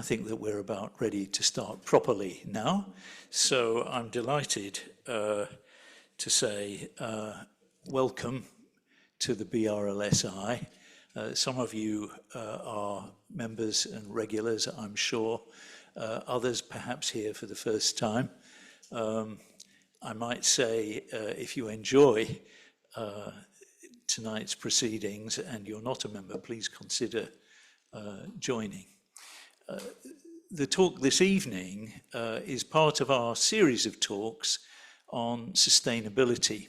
think that we're about ready to start properly now. So I'm delighted to say welcome to the BRLSI. Some of you are members and regulars, I'm sure. Others perhaps here for the first time. I might say if you enjoy tonight's proceedings and you're not a member, please consider joining. The talk this evening is part of our series of talks on sustainability.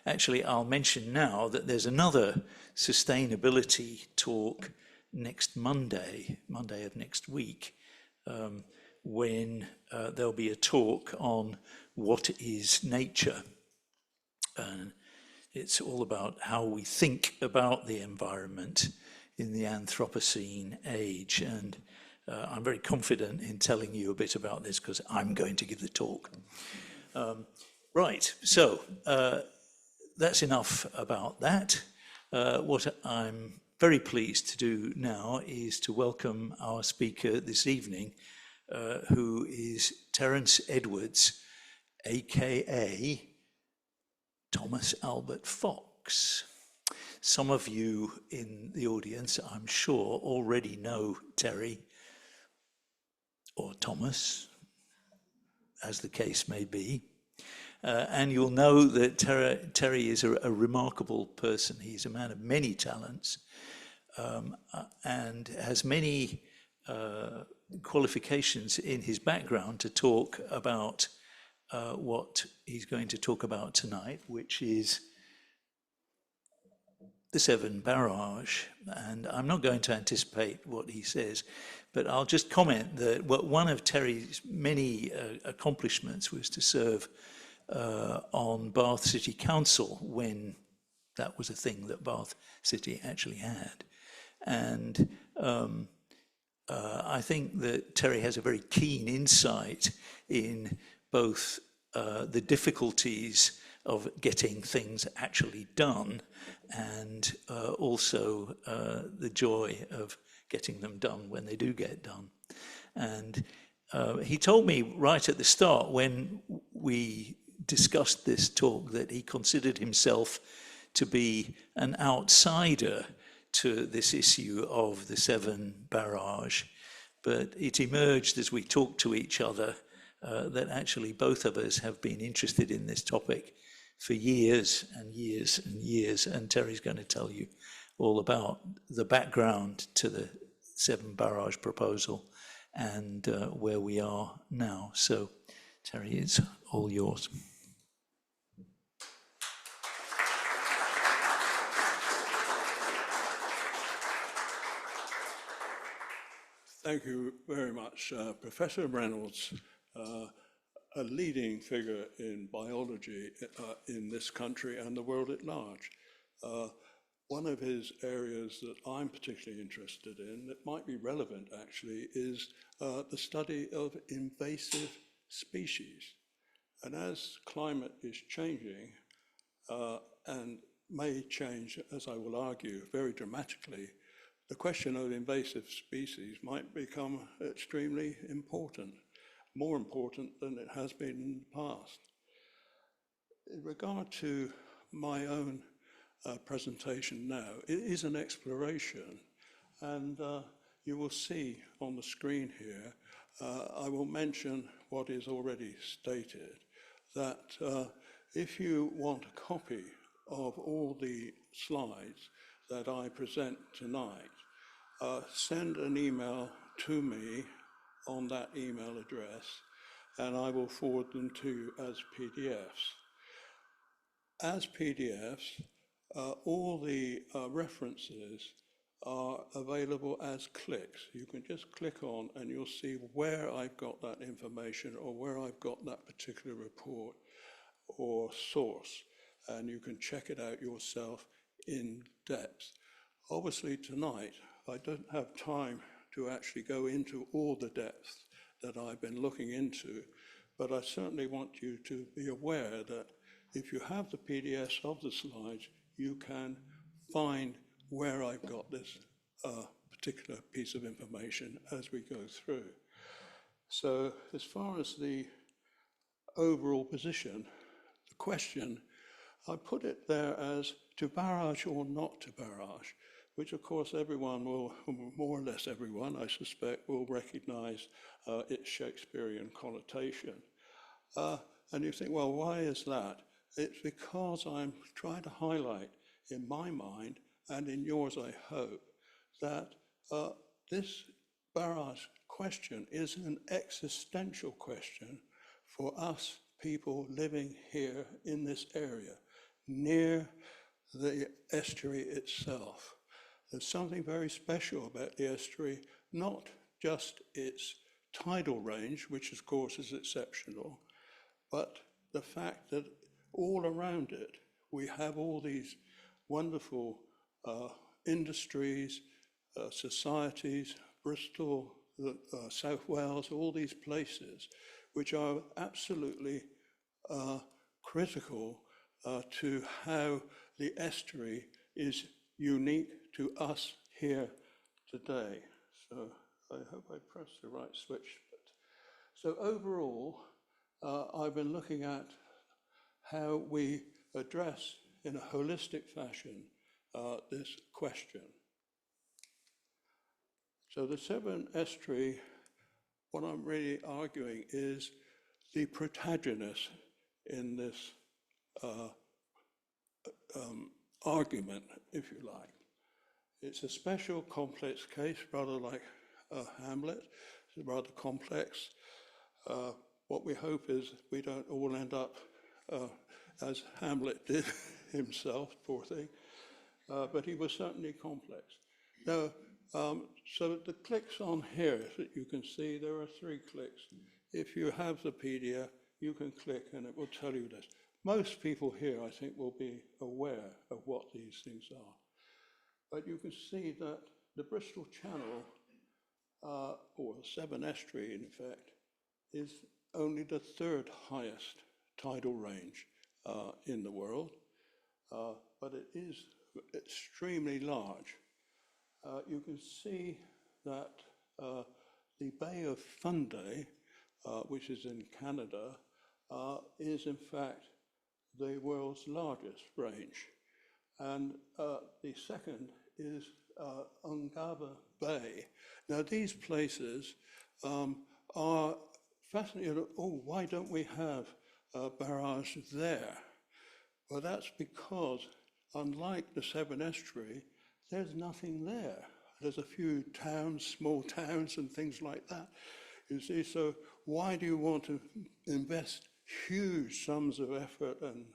Actually, I'll mention now that there's another sustainability talk next Monday of next week, when there'll be a talk on what is nature. And it's all about how we think about the environment in the Anthropocene age. And I'm very confident in telling you a bit about this because I'm going to give the talk. Right, so that's enough about that. What I'm very pleased to do now is to welcome our speaker this evening, who is Terence Edwards, aka Thomas Albert Fox. Some of you in the audience, I'm sure, already know Terry or Thomas, as the case may be. And you'll know that Terry is a remarkable person. He's a man of many talents and has many qualifications in his background to talk about what he's going to talk about tonight, which is the Severn Barrage. And I'm not going to anticipate what he says, but I'll just comment that one of Terry's many accomplishments was to serve on Bath City Council when that was a thing that Bath City actually had. And I think that Terry has a very keen insight in both the difficulties of getting things actually done and also the joy of getting them done when they do get done. And he told me right at the start when we discussed this talk that he considered himself to be an outsider to this issue of the Severn Barrage, but it emerged as we talked to each other that actually both of us have been interested in this topic for years and years and years, and Terry's going to tell you all about the background to the Severn Barrage proposal and where we are now. So, Terry, it's all yours. Thank you very much, Professor Reynolds, a leading figure in biology in this country and the world at large. One of his areas that I'm particularly interested in, that might be relevant actually, is the study of invasive species. And as climate is changing, and may change, as I will argue, very dramatically, the question of invasive species might become extremely important, more important than it has been in the past. In regard to my own presentation now, it is an exploration, and you will see on the screen here, I will mention what is already stated, that if you want a copy of all the slides that I present tonight, send an email to me on that email address, and I will forward them to you as PDFs. As PDFs, all the references are available as clicks. You can just click on and you'll see where I've got that information or where I've got that particular report or source, and you can check it out yourself in depth. Obviously tonight, I don't have time to actually go into all the depths that I've been looking into, but I certainly want you to be aware that if you have the PDFs of the slides, you can find where I've got this particular piece of information as we go through. So as far as the overall position, the question, I put it there as to barrage or not to barrage, which of course everyone will, more or less everyone, I suspect, will recognize its Shakespearean connotation. And you think, well, why is that? It's because I'm trying to highlight in my mind, and in yours I hope, that this barrage question is an existential question for us people living here in this area, near the estuary itself. There's something very special about the estuary, not just its tidal range, which of course is exceptional, but the fact that all around it we have all these wonderful industries, societies, Bristol, South Wales, all these places which are absolutely critical to how the estuary is unique to us here today. So I hope I pressed the right switch. So overall, I've been looking at how we address in a holistic fashion this question. So the Severn Estuary, what I'm really arguing is the protagonist in this argument, if you like. It's a special complex case, rather like Hamlet. It's rather complex. What we hope is we don't all end up as Hamlet did himself, poor thing. But he was certainly complex. Now, so the clicks on here that you can see, there are 3 clicks. If you have the PDF, you can click and it will tell you this. Most people here, I think, will be aware of what these things are. But you can see that the Bristol Channel, or the Severn Estuary, in fact, is only the 3rd highest tidal range in the world, but it is extremely large. You can see that the Bay of Fundy, which is in Canada, is in fact the world's largest range. And the second is Ungava Bay. Now these places are fascinating. Oh, why don't we have a barrage there? Well, that's because unlike the Severn Estuary, there's nothing there. There's a few towns, small towns and things like that. You see, so why do you want to invest huge sums of effort and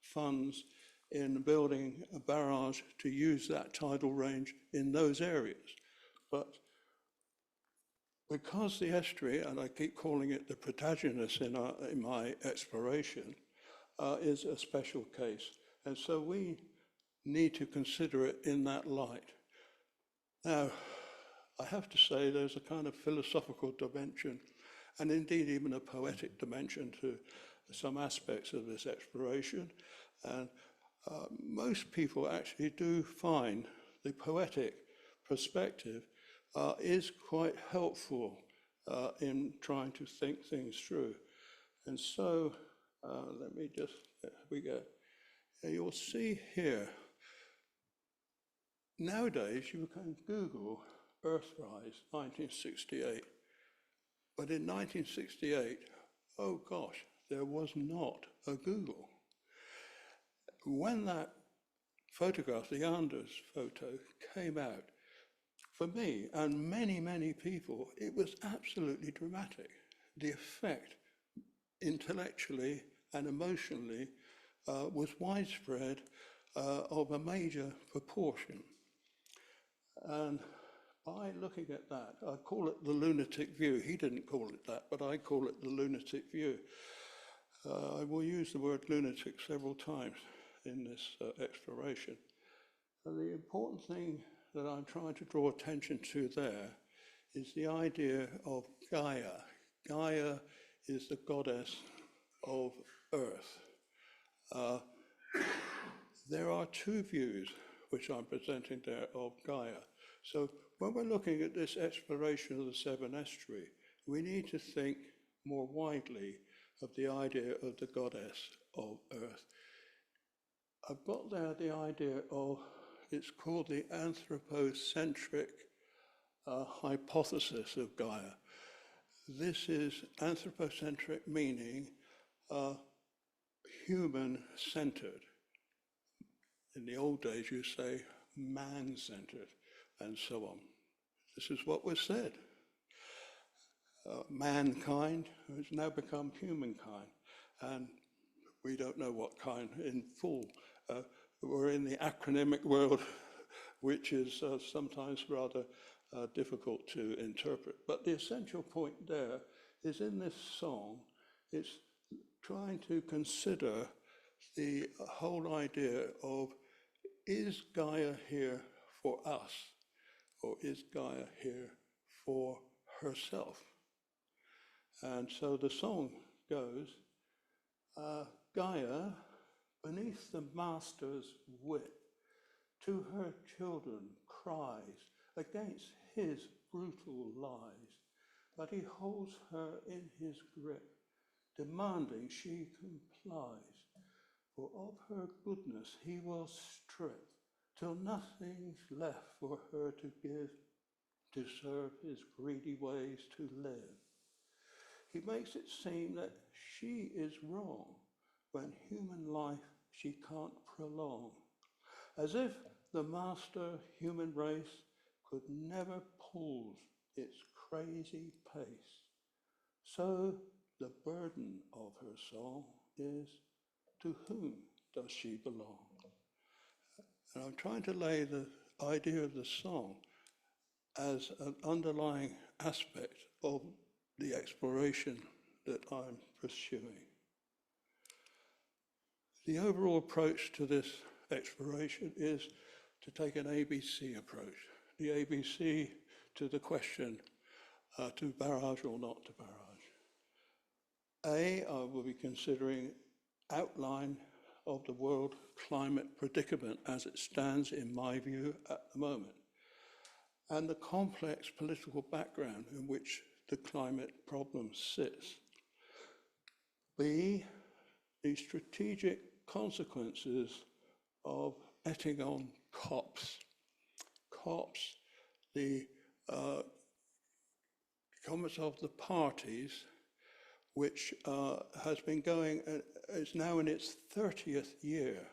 funds in building a barrage to use that tidal range in those areas? But because the estuary, and I keep calling it the protagonist in my exploration, is a special case. And so we need to consider it in that light. Now, I have to say there's a kind of philosophical dimension, and indeed even a poetic dimension to some aspects of this exploration. And most people actually do find the poetic perspective is quite helpful in trying to think things through. And so, let me just, there we go. You'll see here, nowadays you can Google Earthrise 1968, but in 1968, oh gosh, there was not a Google. When that photograph, the Anders photo, came out, for me and many, many people, it was absolutely dramatic. The effect, intellectually and emotionally, was widespread of a major proportion. And by looking at that, I call it the lunatic view. He didn't call it that, but I call it the lunatic view. I will use the word lunatic several times in this exploration. And the important thing that I'm trying to draw attention to there is the idea of Gaia. Gaia is the goddess of Earth. There are 2 views which I'm presenting there of Gaia. So when we're looking at this exploration of the Severn Estuary, we need to think more widely of the idea of the goddess of Earth. I've got there the idea of, it's called the anthropocentric hypothesis of Gaia. This is anthropocentric, meaning human-centered. In the old days, you say man-centered, and so on. This is what was said. Mankind has now become humankind, and we don't know what kind in full. We're in the acronymic world, which is sometimes rather difficult to interpret. But the essential point there is in this song, it's trying to consider the whole idea of, is Gaia here for us, or is Gaia here for herself? And so the song goes, Gaia, beneath the master's wit, to her children cries against his brutal lies, but he holds her in his grip, demanding she complies. For of her goodness he will strip, till nothing's left for her to give, to serve his greedy ways to live. He makes it seem that she is wrong, when human life she can't prolong, as if the master human race could never pause its crazy pace. So the burden of her song is, to whom does she belong? And I'm trying to lay the idea of the song as an underlying aspect of the exploration that I'm pursuing. The overall approach to this exploration is to take an ABC approach. The ABC to the question, to barrage or not to barrage. A, I will be considering outline of the world climate predicament as it stands, in my view, at the moment, and the complex political background in which the climate problem sits. B, the strategic consequences of betting on COPs. COPs, the Congress of the Parties, which has been going, is now in its 30th year.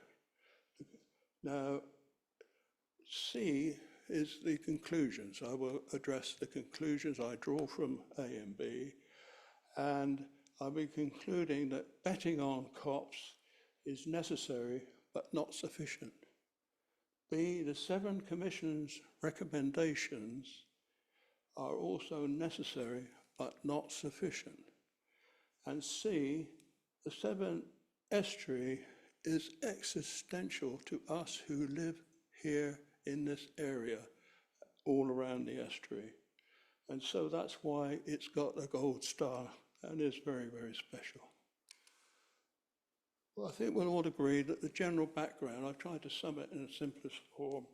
Now, C is the conclusions. I will address the conclusions I draw from A and B, and I'll be concluding that betting on COPs is necessary but not sufficient. B, the Severn Commission's recommendations are also necessary but not sufficient. And C, the Severn Estuary is existential to us who live here in this area, all around the estuary. And so that's why it's got a gold star and is very, very special. Well, I think we'll all agree that the general background, I've tried to sum it in the simplest form,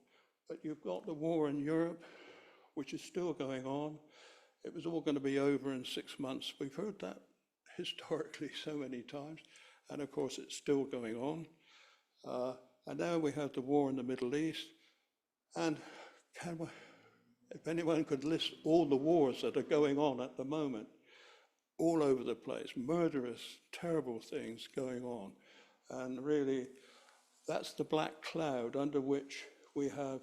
but you've got the war in Europe, which is still going on. It was all going to be over in 6 months. We've heard that historically so many times, and of course it's still going on. And now we have the war in the Middle East, and if anyone could list all the wars that are going on at the moment, all over the place, murderous, terrible things going on. And really, that's the black cloud under which we have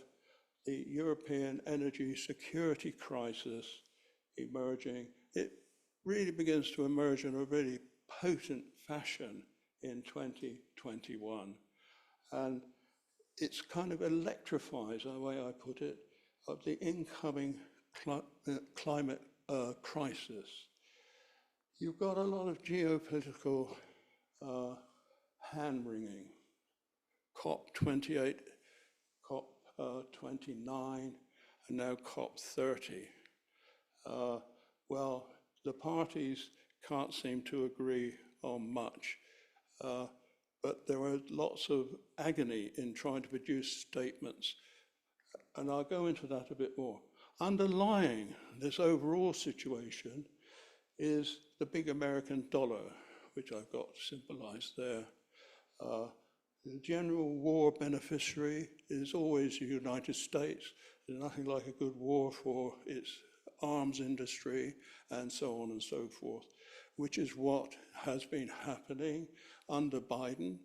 the European energy security crisis emerging. It really begins to emerge in a really potent fashion in 2021. And it's kind of electrifies, the way I put it, of the incoming climate crisis. You've got a lot of geopolitical hand-wringing. COP28, COP29, and now COP30. Well, the parties can't seem to agree on much, but there are lots of agony in trying to produce statements and I'll go into that a bit more. Underlying this overall situation is the big American dollar, which I've got symbolized there. The general war beneficiary is always the United States. There's nothing like a good war for its arms industry and so on and so forth, which is what has been happening under Biden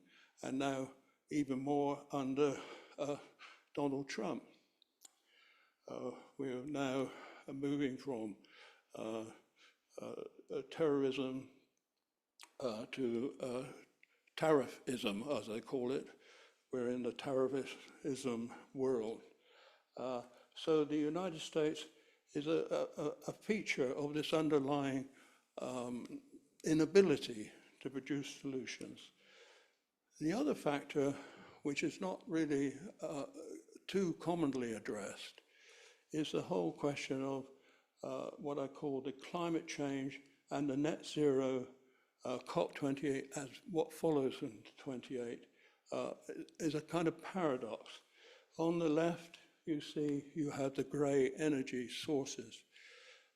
and now even more under Donald Trump. We are now moving from terrorism to tariffism, as they call it. We're in the tariffism world. So the United States is a feature of this underlying inability to produce solutions. The other factor, which is not really too commonly addressed, is the whole question of what I call the climate change and the net zero COP28 as what follows in 28 is a kind of paradox. On the left, you see you have the grey energy sources.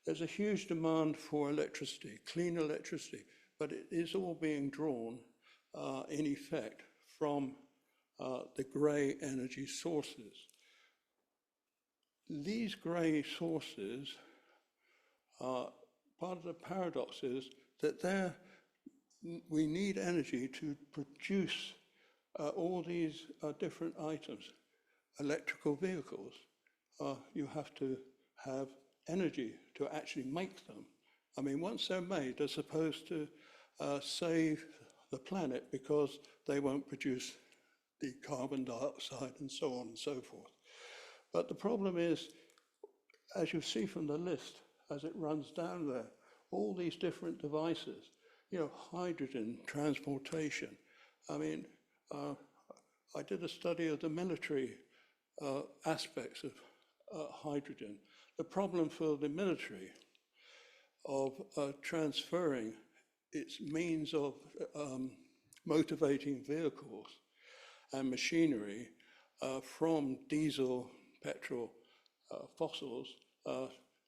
There's a huge demand for electricity, clean electricity, but it is all being drawn in effect from the grey energy sources. These grey sources, part of the paradox is that we need energy to produce all these different items. Electrical vehicles, you have to have energy to actually make them. I mean, once they're made, they're supposed to save the planet because they won't produce the carbon dioxide and so on and so forth. But the problem is, as you see from the list, as it runs down there, all these different devices, hydrogen, transportation. I mean, I did a study of the military aspects of hydrogen. The problem for the military of transferring its means of motivating vehicles and machinery from diesel, petrol, fossils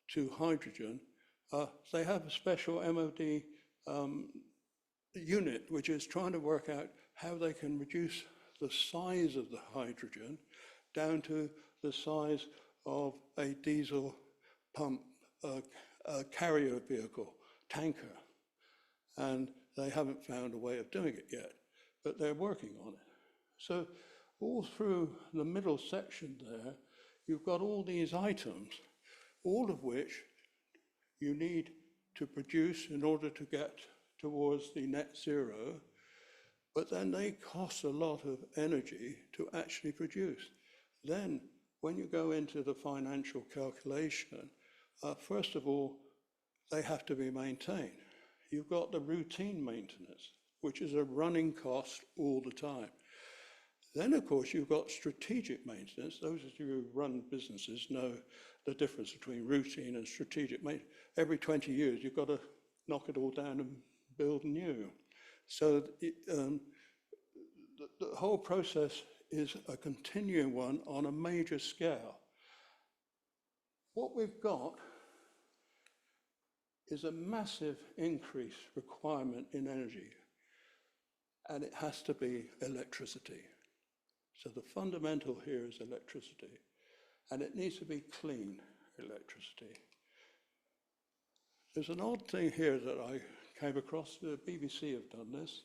to hydrogen, they have a special MOD unit which is trying to work out how they can reduce the size of the hydrogen down to the size of a diesel pump carrier vehicle, tanker. And they haven't found a way of doing it yet, but they're working on it. So all through the middle section there, you've got all these items, all of which you need to produce in order to get towards the net zero, but then they cost a lot of energy to actually produce. Then, when you go into the financial calculation, first of all, they have to be maintained. You've got the routine maintenance, which is a running cost all the time. Then, of course, you've got strategic maintenance. Those of you who run businesses know the difference between routine and strategic maintenance. Every 20 years, you've got to knock it all down and build new. So the whole process is a continuing one on a major scale. What we've got is a massive increase requirement in energy, and it has to be electricity. So the fundamental here is electricity, and it needs to be clean electricity. There's an odd thing here that I came across. The BBC have done this.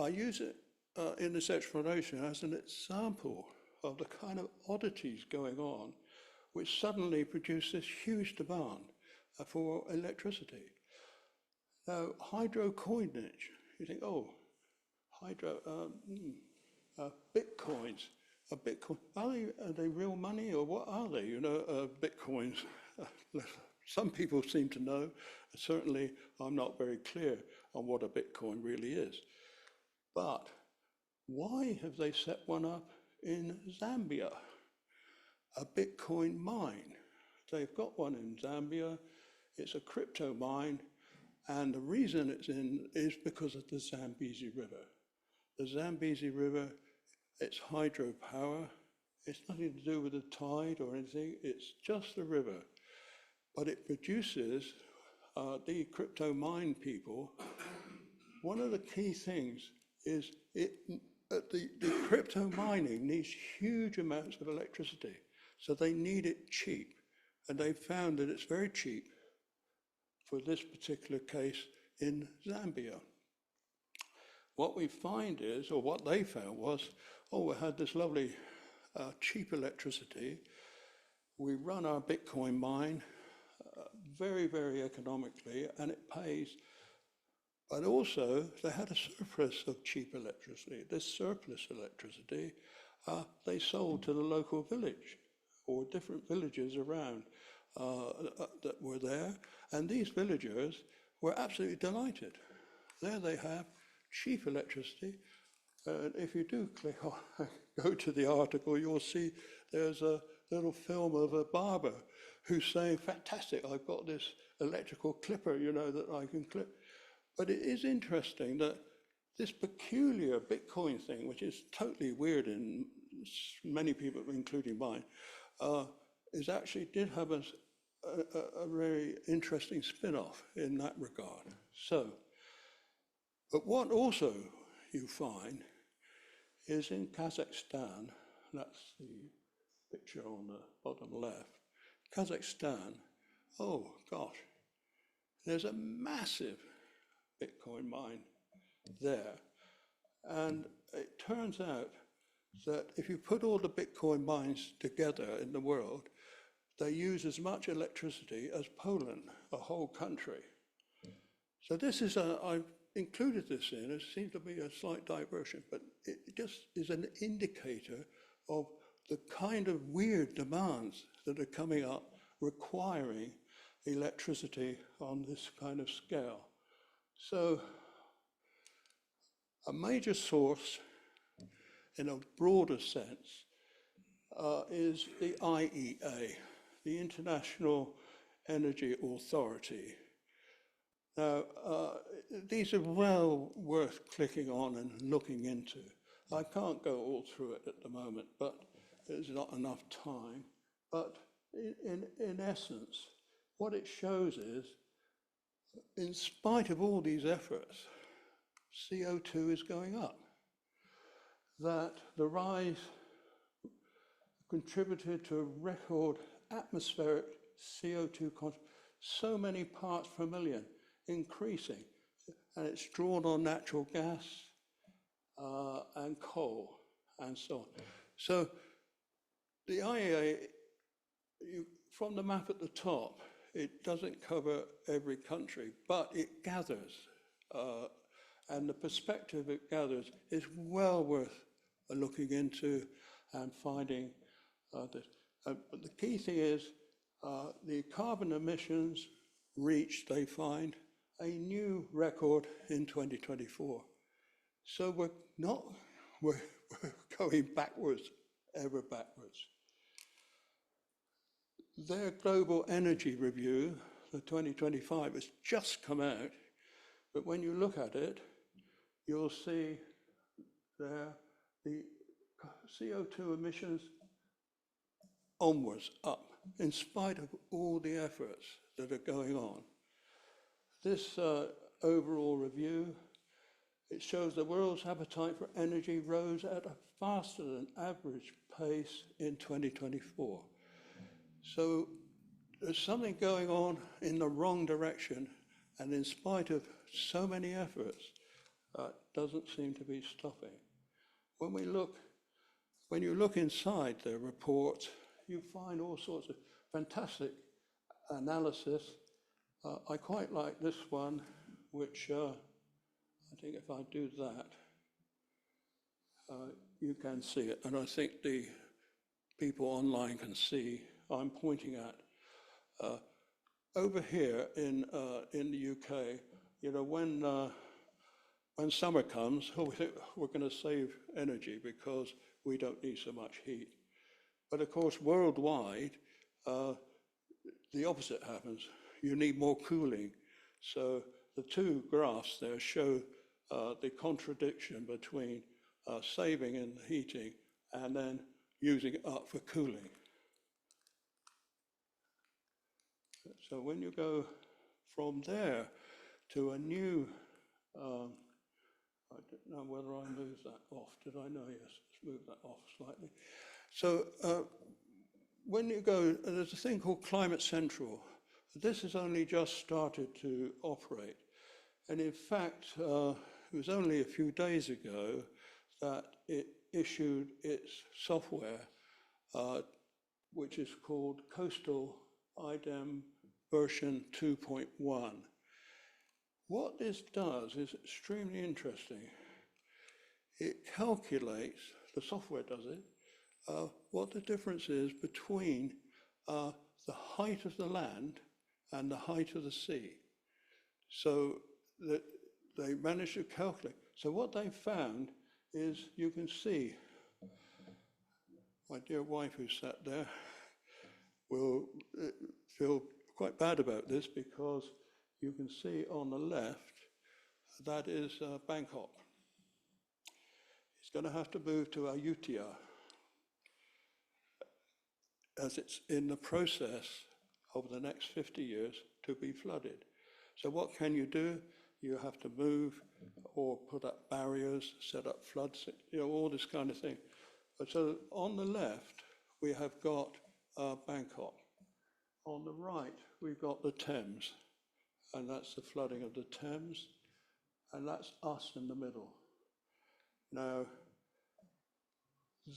I use it in this explanation as an example of the kind of oddities going on which suddenly produce this huge demand for electricity. Now, hydro coinage, you think, oh, bitcoins. Are they real money or what are they? Bitcoins. Some people seem to know. Certainly, I'm not very clear on what a bitcoin really is. But why have they set one up in Zambia? A bitcoin mine. They've got one in Zambia. It's a crypto mine. And the reason it's in is because of the Zambezi River. The Zambezi River, it's hydropower, It's nothing to do with the tide or anything, it's just the river. But it produces, the crypto mine people, one of the key things is the crypto mining needs huge amounts of electricity. So they need it cheap. And they found that it's very cheap for this particular case in Zambia. What we find is, or what they found was, we had this lovely cheap electricity. We run our Bitcoin mine very, very economically, and it pays. But also, they had a surplus of cheap electricity. This surplus electricity, they sold to the local village or different villages around that were there. And these villagers were absolutely delighted. There they have cheap electricity. And if you do click on, go to the article, you'll see there's a little film of a barber who's saying, fantastic, I've got this electrical clipper, you know, that I can clip. But it is interesting that this peculiar Bitcoin thing, which is totally weird in many people, including mine, is actually did have a very interesting spin-off in that regard. So, but what also you find is in Kazakhstan, that's the picture on the bottom left, Kazakhstan, oh gosh, there's a massive Bitcoin mine there. And it turns out that if you put all the Bitcoin mines together in the world, they use as much electricity as Poland, a whole country. So this is I've included this in, it seems to be a slight diversion, but it just is an indicator of the kind of weird demands that are coming up requiring electricity on this kind of scale. So a major source in a broader sense is the IEA, the International Energy Authority. Now, these are well worth clicking on and looking into. I can't go all through it at the moment, but there's not enough time. But in essence, what it shows is, in spite of all these efforts, CO2 is going up. That the rise contributed to a record atmospheric CO2 so many parts per million, increasing, and it's drawn on natural gas and coal and so on. So the IEA, from the map at the top, it doesn't cover every country, but it gathers, and the perspective it gathers is well worth looking into and finding this. But the key thing is the carbon emissions reached, they find, a new record in 2024. So we're going backwards, ever backwards. Their global energy review, the 2025, has just come out, but when you look at it, you'll see there the CO2 emissions onwards, up, in spite of all the efforts that are going on. This overall review, it shows the world's appetite for energy rose at a faster than average pace in 2024. So there's something going on in the wrong direction, and in spite of so many efforts, doesn't seem to be stopping. When you look inside the report, you find all sorts of fantastic analysis. I quite like this one, which I think if I do that, you can see it. And I think the people online can see I'm pointing at. Over here in the UK, you know, when summer comes, we think we're going to save energy because we don't need so much heat. But of course, worldwide, the opposite happens. You need more cooling. So the two graphs there show the contradiction between saving in heating and then using it up for cooling. So when you go from there to a new, I don't know whether I moved that off. Did I? No, yes, let's move that off slightly. So when you go, there's a thing called Climate Central. This has only just started to operate. And in fact, it was only a few days ago that it issued its software, which is called Coastal IDEM version 2.1. What this does is extremely interesting. It calculates, the software does it, what the difference is between the height of the land and the height of the sea. So that they managed to calculate. So what they found is, you can see, my dear wife who sat there will feel quite bad about this, because you can see on the left, that is Bangkok. It's going to have to move to Ayutthaya, as it's in the process over the next 50 years to be flooded. So what can you do? You have to move or put up barriers, set up floods, all this kind of thing. But so on the left, we have got Bangkok. On the right, we've got the Thames, and that's the flooding of the Thames, and that's us in the middle. Now,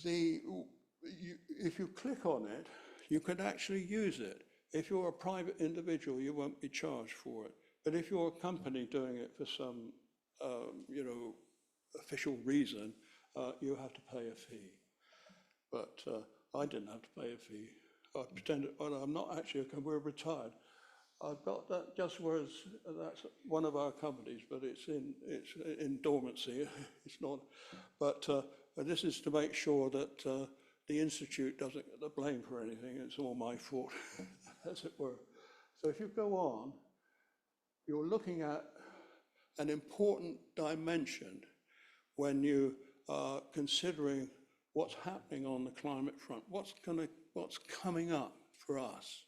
if you click on it, you can actually use it. If you're a private individual, you won't be charged for it. But if you're a company doing it for some, official reason, you have to pay a fee. But I didn't have to pay a fee. I pretended, well, I'm not actually, we're retired. I've got that just whereas that's one of our companies, but it's in dormancy. It's not. But this is to make sure that the Institute doesn't get the blame for anything. It's all my fault, as it were. So if you go on, you're looking at an important dimension when you are considering what's happening on the climate front, what's coming up for us.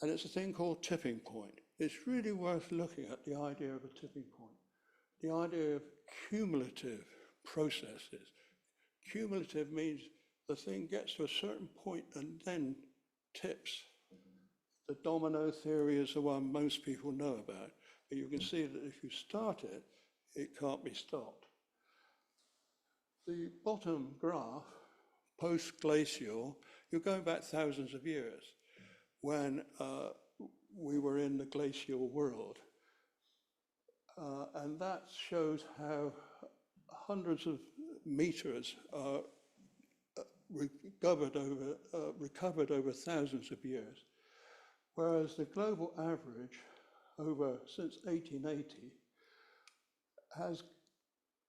And it's a thing called tipping point. It's really worth looking at the idea of a tipping point, the idea of cumulative processes. Cumulative means the thing gets to a certain point and then tips. The domino theory is the one most people know about, but you can see that if you start it, it can't be stopped. The bottom graph, post-glacial, you're going back thousands of years when we were in the glacial world. And that shows how hundreds of meters are recovered over thousands of years. Whereas the global average since 1880 has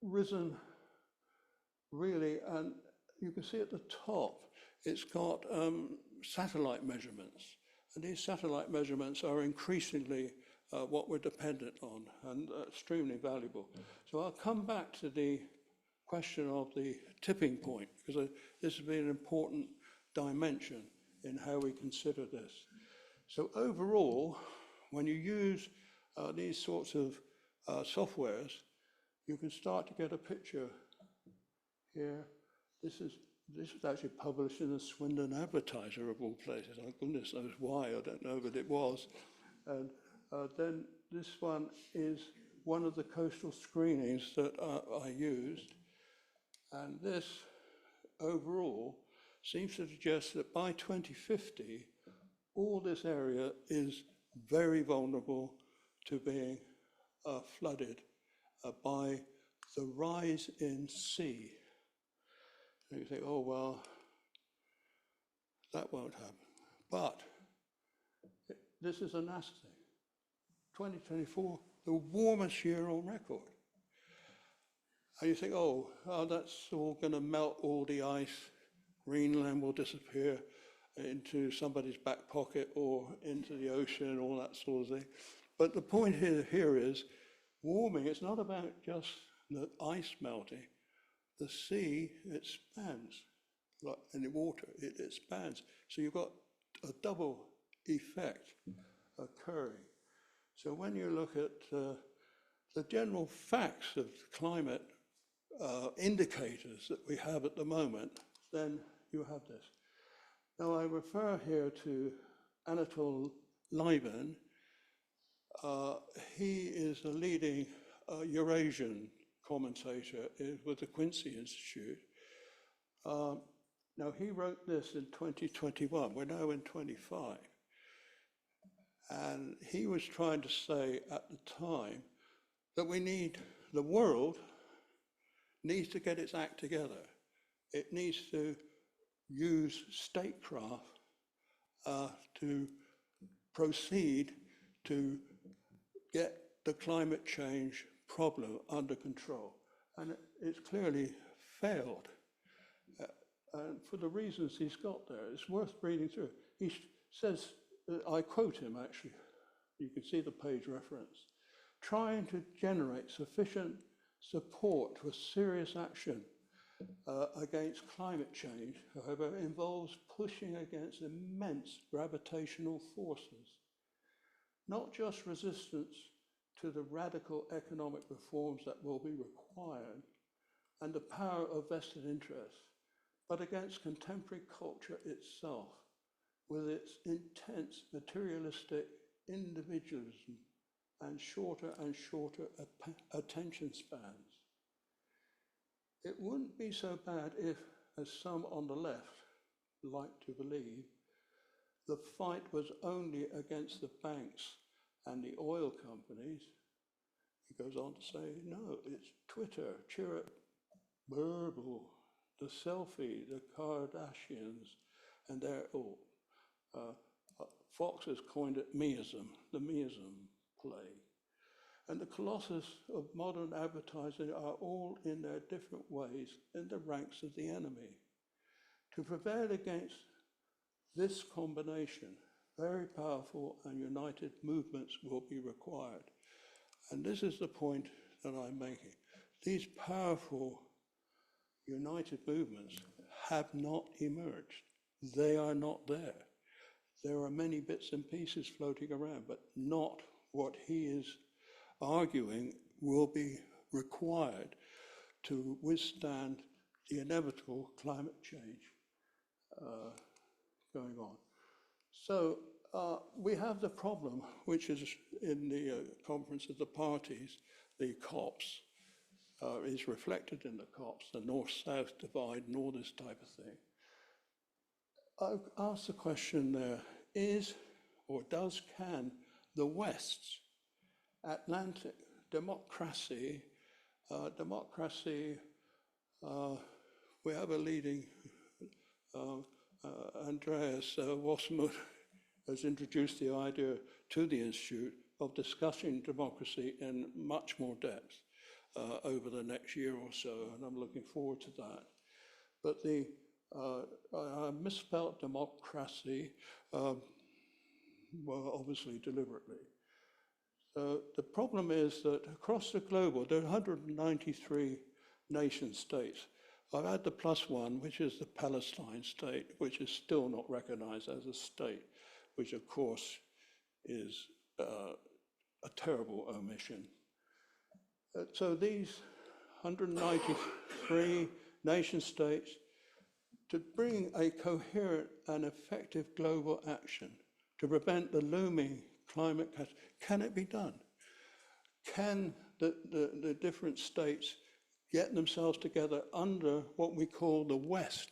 risen really, and you can see at the top, it's got satellite measurements. And these satellite measurements are increasingly what we're dependent on, and extremely valuable. So I'll come back to the question of the tipping point, because this has been an important dimension in how we consider this. So overall, when you use these sorts of softwares, you can start to get a picture here. This was actually published in the Swindon Advertiser of all places. Oh, goodness knows why, I don't know, but it was. And then this one is one of the coastal screenings that I used. And this overall seems to suggest that by 2050, all this area is very vulnerable to being flooded by the rise in sea. And you think, oh, well, that won't happen. But this is a NASA thing. 2024, the warmest year on record. And you think, oh, that's all going to melt all the ice. Greenland will disappear into somebody's back pocket or into the ocean, all that sort of thing. But the point here is warming. It's not about just the ice melting. The sea expands. like in the water, it expands. So you've got a double effect occurring. So when you look at the general facts of climate indicators that we have at the moment, then you have this. Now I refer here to Anatol Lieberman. He is a leading Eurasian commentator with the Quincy Institute. Now he wrote this in 2021, we're now in 25. And he was trying to say at the time that the world needs to get its act together. It needs to use statecraft to proceed to get the climate change problem under control. And it's clearly failed. And for the reasons he's got there, it's worth reading through. He says, I quote him actually, you can see the page reference, trying to generate sufficient support for serious action against climate change, however, involves pushing against immense gravitational forces, not just resistance to the radical economic reforms that will be required and the power of vested interests, but against contemporary culture itself, with its intense materialistic individualism and shorter attention spans. It wouldn't be so bad if, as some on the left like to believe, the fight was only against the banks and the oil companies. He goes on to say, no, it's Twitter, Chirrut, Burble, the selfie, the Kardashians, and they're all. Fox has coined it meism, the meism play. And the colossus of modern advertising are all in their different ways in the ranks of the enemy. To prevail against this combination, very powerful and united movements will be required. And this is the point that I'm making. These powerful united movements have not emerged. They are not there. There are many bits and pieces floating around, but not what he is arguing will be required to withstand the inevitable climate change going on. So we have the problem, which is in the Conference of the Parties, the COPs, is reflected in the COPs, the North-South divide and all this type of thing. I've asked the question there, can the West's Atlantic democracy, we have a leading, Andreas Wasserman has introduced the idea to the Institute of discussing democracy in much more depth over the next year or so, and I'm looking forward to that. But I misspelled democracy, well, obviously deliberately. The problem is that across the globe, there are 193 nation states. I've had the +1, which is the Palestine state, which is still not recognized as a state, which of course is a terrible omission. So these 193 nation states, to bring a coherent and effective global action to prevent the looming climate catastrophe, can it be done? Can the different states get themselves together under what we call the West's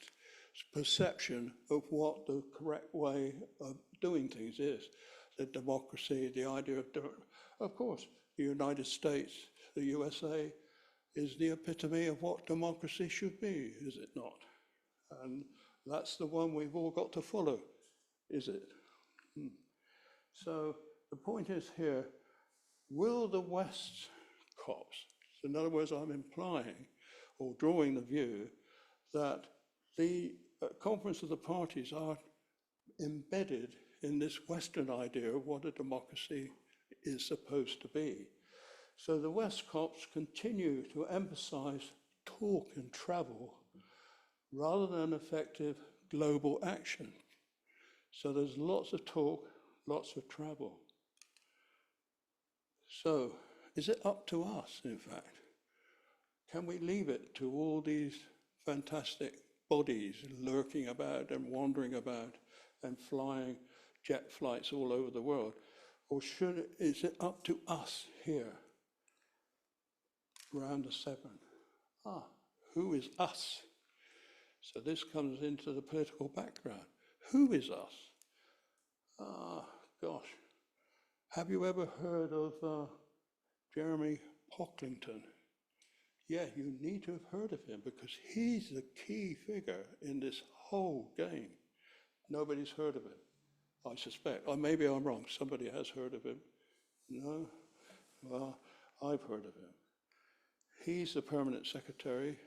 perception of what the correct way of doing things is? The democracy, the idea of course, the United States, the USA, is the epitome of what democracy should be, is it not? And that's the one we've all got to follow, is it? So the point is here, will the West's COPs, so in other words, I'm implying or drawing the view that the Conference of the Parties are embedded in this Western idea of what a democracy is supposed to be. So the West COPs continue to emphasize talk and travel, rather than effective global action. So there's lots of talk, lots of travel. So is it up to us, in fact? Can we leave it to all these fantastic bodies lurking about and wandering about and flying jet flights all over the world? Or is it up to us here around the Severn? Who is us? So this comes into the political background. Who is us? Gosh, have you ever heard of Jeremy Pocklington? Yeah, you need to have heard of him because he's the key figure in this whole game. Nobody's heard of him, I suspect. Or maybe I'm wrong. Somebody has heard of him. No? Well, I've heard of him. He's the permanent secretary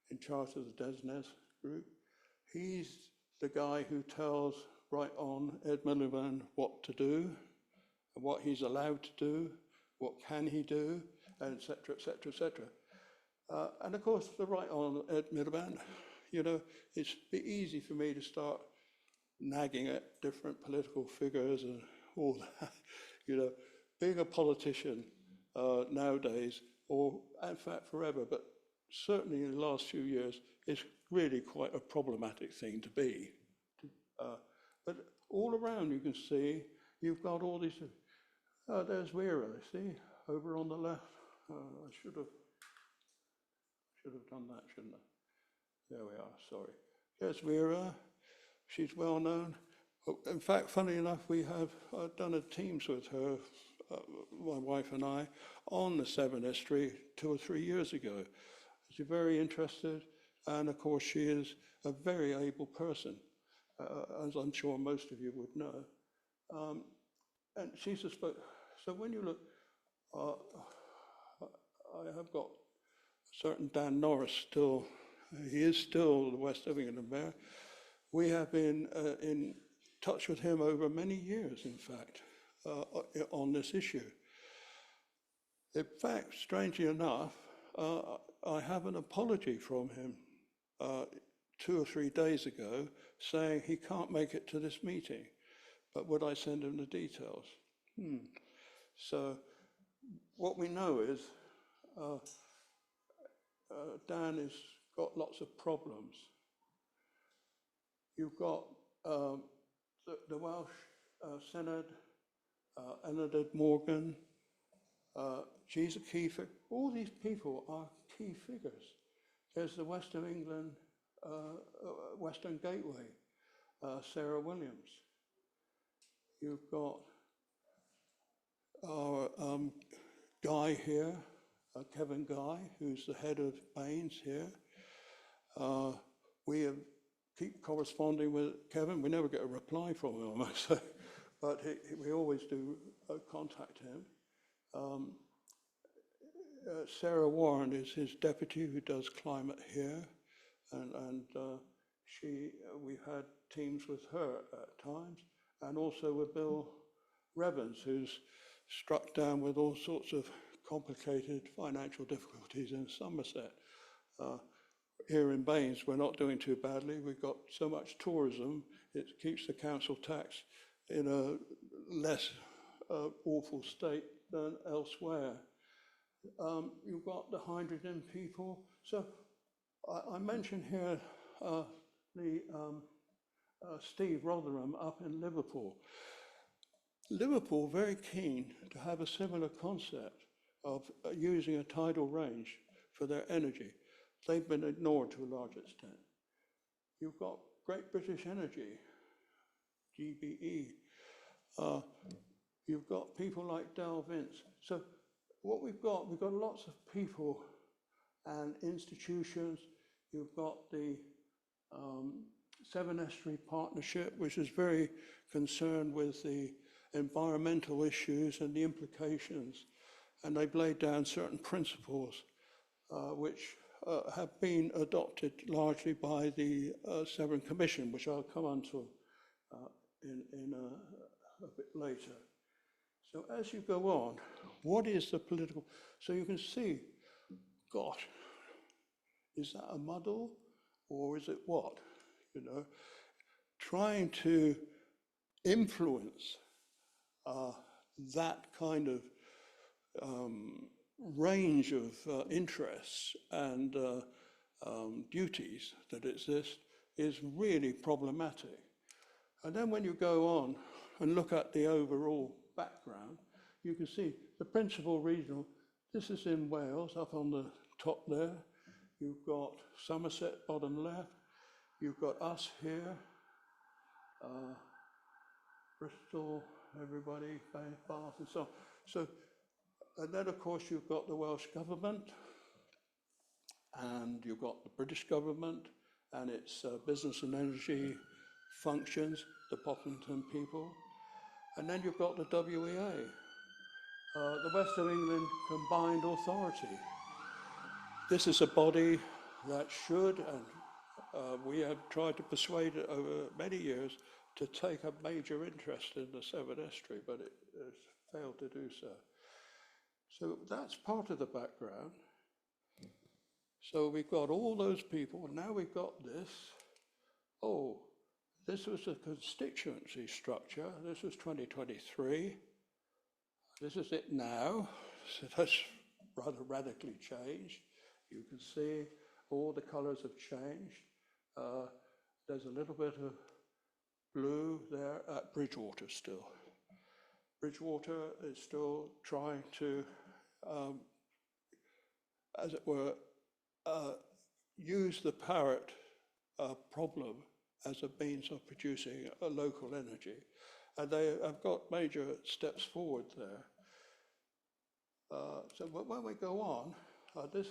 in charge of the DESNES group. He's the guy who tells right on Ed Miliband what to do, and what he's allowed to do, what can he do, and et cetera, et cetera, et cetera. And of course, the right on Ed Miliband, you know, it's easy for me to start nagging at different political figures and all that. You know, being a politician nowadays, or in fact forever, but certainly in the last few years, is really quite a problematic thing to be. But all around you can see, you've got all these, there's Vera, see, over on the left. I should have done that, shouldn't I? There we are, sorry. There's Vera, she's well known. In fact, funny enough, we have done a Teams with her, my wife and I, on the Severn Estuary 2 or 3 years ago. She's very interested, and of course she is a very able person, as I'm sure most of you would know. And she's a so when you look, I have got a certain Dan Norris still, he is still the West of England mayor. We have been in touch with him over many years, in fact, on this issue. In fact, strangely enough, I have an apology from him 2 or 3 days ago saying he can't make it to this meeting, but would I send him the details? So what we know is Dan has got lots of problems. You've got the Welsh Synod, Enid Morgan, she's a key figure. All these people are key figures. There's the West of England, Western Gateway, Sarah Williams. You've got our Guy here, Kevin Guy, who's the head of Baines here. We keep corresponding with Kevin. We never get a reply from him, I must say, but we always do contact him. Sarah Warren is his deputy who does climate here, and we've had teams with her at times, and also with Bill Revens, who's struck down with all sorts of complicated financial difficulties in Somerset. Here in Baines, we're not doing too badly. We've got so much tourism, it keeps the council tax in a less awful state than elsewhere. You've got the hydrogen people. So I mentioned here Steve Rotherham up in Liverpool. Liverpool very keen to have a similar concept of using a tidal range for their energy. They've been ignored to a large extent. You've got Great British Energy, GBE. You've got people like Del Vince. So what we've got lots of people and institutions. You've got the Severn Estuary Partnership, which is very concerned with the environmental issues and the implications. And they've laid down certain principles which have been adopted largely by the Severn Commission, which I'll come on to in a bit later. So as you go on, what is the political? So you can see, gosh, is that a muddle? or is it what? You know, trying to influence that kind of range of interests and duties that exist is really problematic. And then when you go on and look at the overall background, you can see the principal regional, this is in Wales, up on the top there. You've got Somerset, bottom left. You've got us here, Bristol, everybody, Bath, and so on. So, and then of course you've got the Welsh government, and you've got the British government, and its business and energy functions, the Poppington people. And then you've got the WEA, the West of England Combined Authority. This is a body that should, and we have tried to persuade it over many years, to take a major interest in the Severn Estuary, but it has failed to do so. So that's part of the background. So we've got all those people, and now we've got this. Oh, this was a constituency structure. This was 2023. This is it now. So that's rather radically changed. You can see all the colours have changed. There's a little bit of blue there at Bridgewater still. Bridgewater is still trying to, as it were, use the parrot problem as a means of producing a local energy. And they have got major steps forward there. So when we go on, this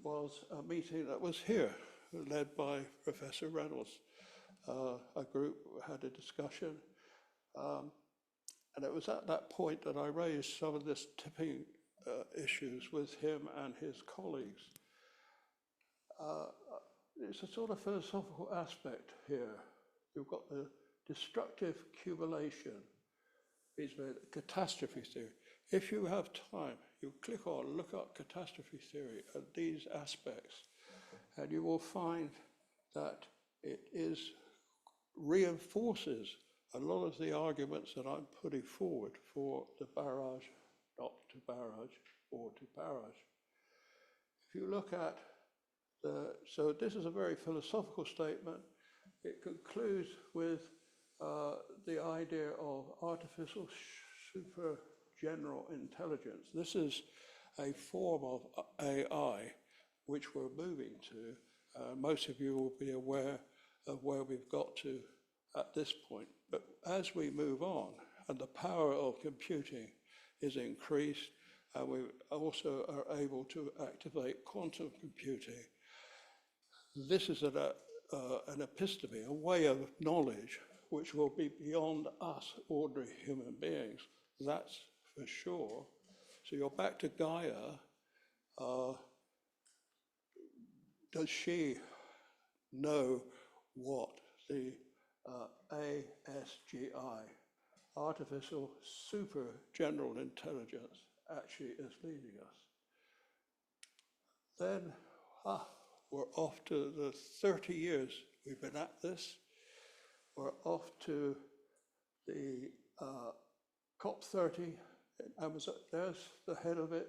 was a meeting that was here, led by Professor Reynolds. A group had a discussion, and it was at that point that I raised some of this tipping issues with him and his colleagues. It's a sort of philosophical aspect here. You've got the destructive accumulation, it's the catastrophe theory. If you have time, you click on, look up catastrophe theory and these aspects, and you will find that it reinforces a lot of the arguments that I'm putting forward for the barrage, not to barrage, or to barrage. If you look at so this is a very philosophical statement. It concludes with the idea of artificial super general intelligence. This is a form of AI which we're moving to. Most of you will be aware of where we've got to at this point. But as we move on, and the power of computing is increased, and we also are able to activate quantum computing, this is an episteme, a way of knowledge which will be beyond us ordinary human beings. That's for sure. So you're back to Gaia. Does she know what the ASGI, artificial super general intelligence, actually is leading us? Then, we're off to the 30 years we've been at this. We're off to the COP30 in Amazon. There's the head of it,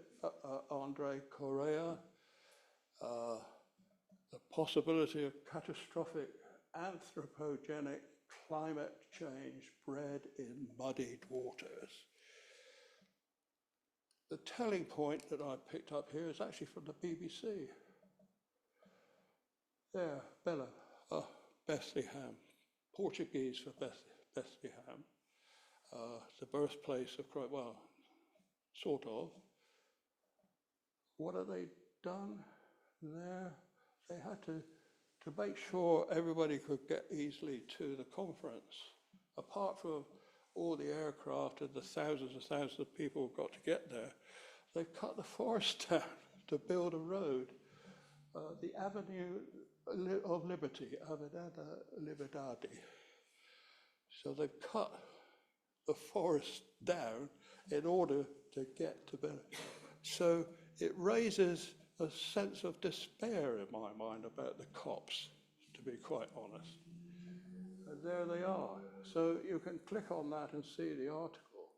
Andre Correa. The possibility of catastrophic anthropogenic climate change bred in muddied waters. The telling point that I picked up here is actually from the BBC. There, Bella, Bethlehem, Portuguese for Bethlehem, the birthplace of Christ, well, sort of. What have they done there? They had to make sure everybody could get easily to the conference. Apart from all the aircraft and the thousands and thousands of people who got to get there, they cut the forest down to build a road. The Avenue of Liberty, Avenida Libertadi. So they've cut the forest down in order to get to Venice. So it raises a sense of despair in my mind about the COPs. to be quite honest. And there they are. So you can click on that and see the article.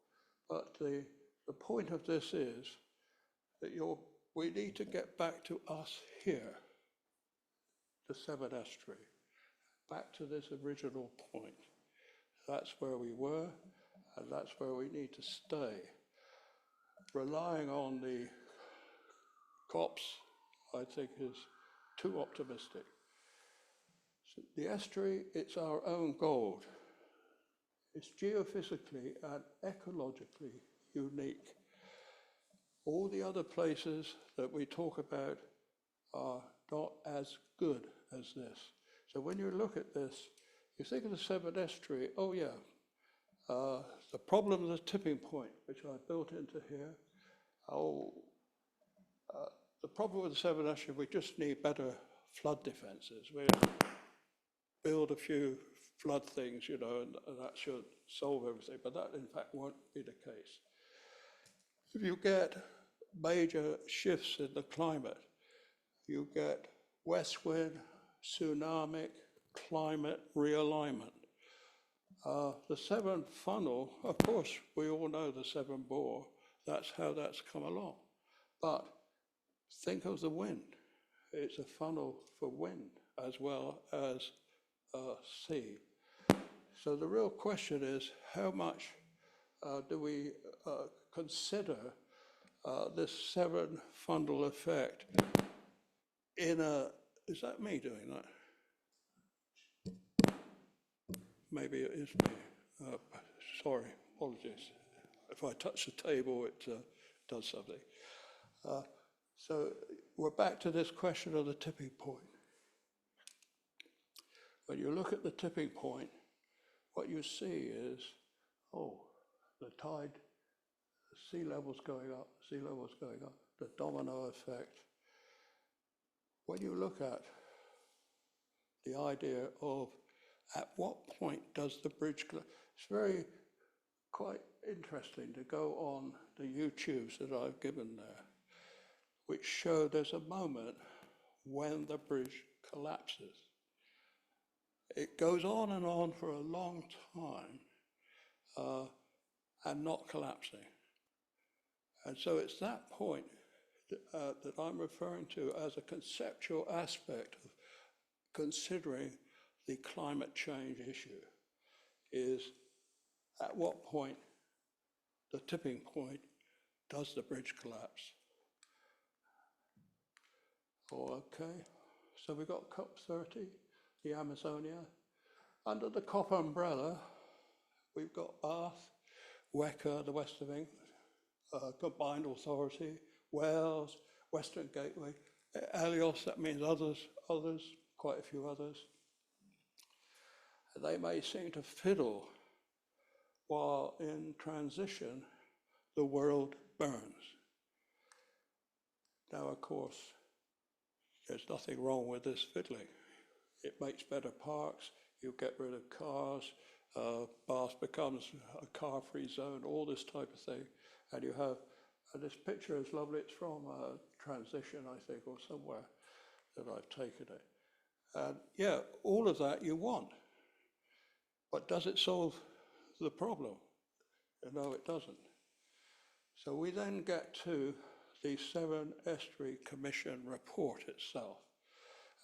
But the point of this is that we need to get back to us here, the Severn Estuary, back to this original point. That's where we were, and that's where we need to stay. Relying on the COPs, I think, is too optimistic. So the estuary, it's our own gold. It's geophysically and ecologically unique. All the other places that we talk about are not as good as this. So when you look at this, you think of the Severn Estuary, oh yeah, the problem of the tipping point, which I built into here. The problem with the Severn Estuary, we just need better flood defences. We build a few flood things, you know, and that should solve everything, but that in fact won't be the case. If you get major shifts in the climate, you get west wind, tsunami, climate realignment. The Severn funnel, of course, we all know the Severn bore, that's how that's come along. But think of the wind. It's a funnel for wind as well as sea. So the real question is, how much do we consider this Severn funnel effect in a, is that me doing that? Maybe it is me. Sorry, apologies. If I touch the table, it does something. So we're back to this question of the tipping point. When you look at the tipping point, what you see is, oh, the tide, the sea level's going up, the domino effect. When you look at the idea of at what point does the bridge collapse, it's quite interesting to go on the YouTubes that I've given there, which show there's a moment when the bridge collapses. It goes on for a long time and not collapsing. And so it's that point that I'm referring to as a conceptual aspect of considering the climate change issue, is at what point, the tipping point, does the bridge collapse? Okay, so we've got COP30, the Amazonia. Under the COP umbrella, we've got Bath, WECA, the West of England, Combined Authority, Wales, Western Gateway, Alios, that means others, quite a few others. They may seem to fiddle while in transition, the world burns. Now, of course, there's nothing wrong with this fiddling. It makes better parks, you get rid of cars, Bath becomes a car-free zone, all this type of thing. And you have, and this picture is lovely, it's from Transition, I think, or somewhere that I've taken it. And yeah, all of that you want. But does it solve the problem? No, it doesn't. So we then get to the Severn Estuary Commission report itself.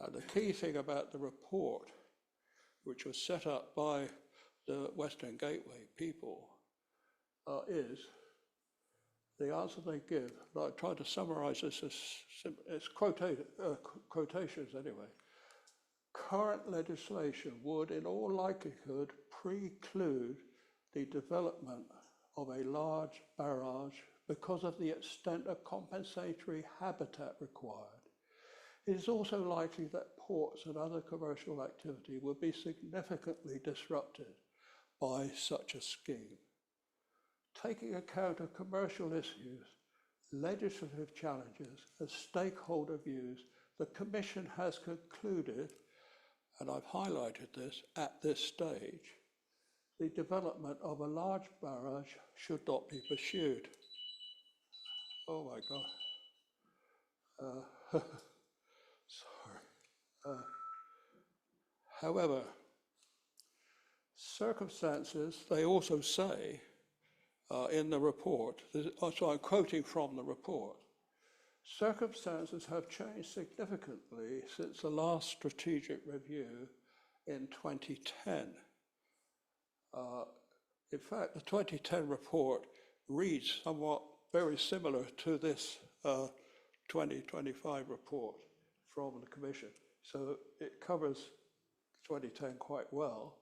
And the key thing about the report, which was set up by the Western Gateway people, is the answer they give. I tried to summarize this as quotations anyway. Current legislation would, in all likelihood, preclude the development of a large barrage because of the extent of compensatory habitat required. It is also likely that ports and other commercial activity would be significantly disrupted by such a scheme. Taking account of commercial issues, legislative challenges, and stakeholder views, the Commission has concluded, and I've highlighted this, at this stage, the development of a large barrage should not be pursued. Oh my God. Sorry. However, circumstances, they also say in the report, so I'm quoting from the report, circumstances have changed significantly since the last strategic review in 2010. In fact, the 2010 report reads somewhat very similar to this 2025 report from the Commission. So it covers 2010 quite well.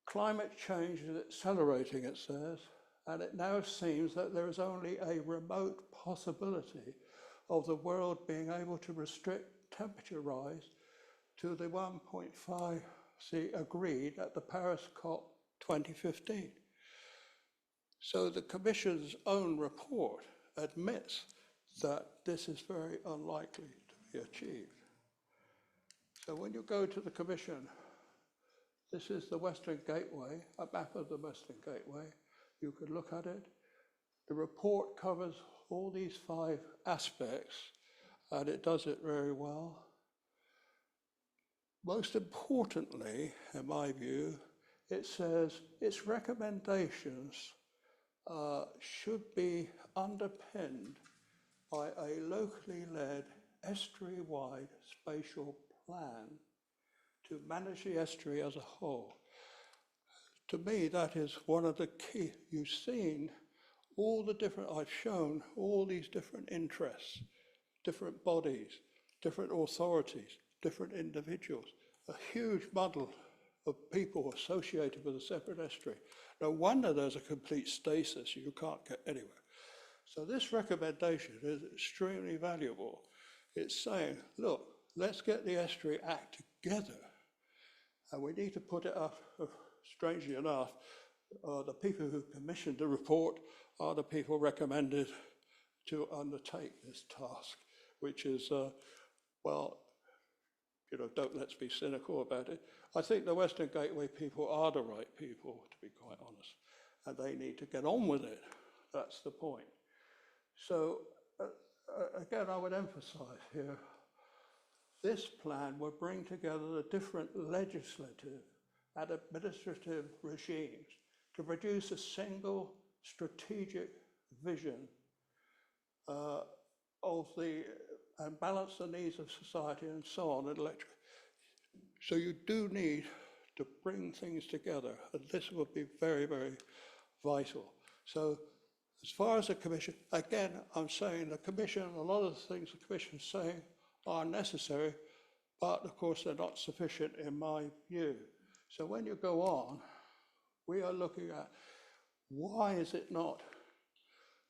Climate change is accelerating, it says, and it now seems that there is only a remote possibility of the world being able to restrict temperature rise to the 1.5 C agreed at the Paris COP 2015. So the Commission's own report admits that this is very unlikely to be achieved. So when you go to the Commission, this is the Western Gateway, a map of the Western Gateway. You could look at it. The report covers all these 5 aspects, and it does it very well. Most importantly, in my view, it says its recommendations should be underpinned by a locally led estuary-wide spatial plan to manage the estuary as a whole. To me, that is one of the key. You've seen all the different, I've shown all these different interests, different bodies, different authorities, different individuals, a huge muddle of people associated with the Severn Estuary. No wonder there's a complete stasis, you can't get anywhere. So this recommendation is extremely valuable. It's saying, look, let's get the Estuary Act together, and we need to put it up. Strangely enough, the people who commissioned the report are the people recommended to undertake this task, which is, well, you know, let's be cynical about it. I think the Western Gateway people are the right people, to be quite honest, and they need to get on with it. That's the point. So, again, I would emphasize here, this plan will bring together the different legislative and administrative regimes to produce a single strategic vision and balance the needs of society and so on. So you do need to bring things together, and this will be very, very vital. So as far as the Commission, again, I'm saying the Commission, a lot of the things the Commission is saying are necessary, but of course they're not sufficient in my view. So when you go on, we are looking at why is it not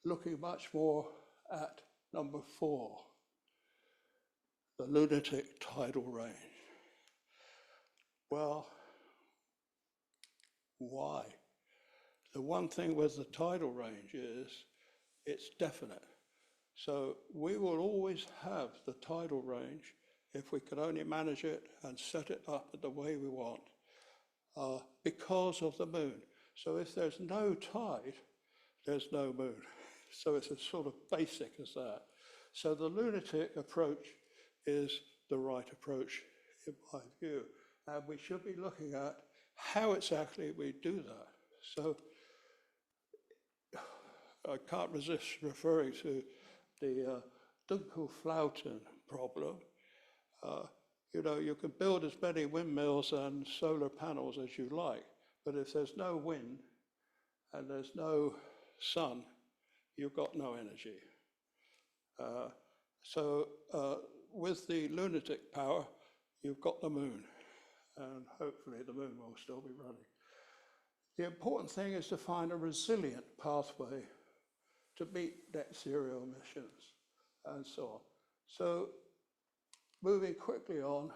looking much more at number 4, the lunatic tidal range. Well, why? The one thing with the tidal range is it's definite. So we will always have the tidal range if we can only manage it and set it up the way we want. Because of the moon. So if there's no tide, there's no moon. So it's as sort of basic as that. So the lunatic approach is the right approach in my view. And we should be looking at how exactly we do that. So I can't resist referring to the Dunkel-Flouten problem. You know, you can build as many windmills and solar panels as you like, but if there's no wind and there's no sun, you've got no energy. So with the lunatic power, you've got the moon, and hopefully the moon will still be running. The important thing is to find a resilient pathway to meet net zero emissions and so on. So moving quickly on,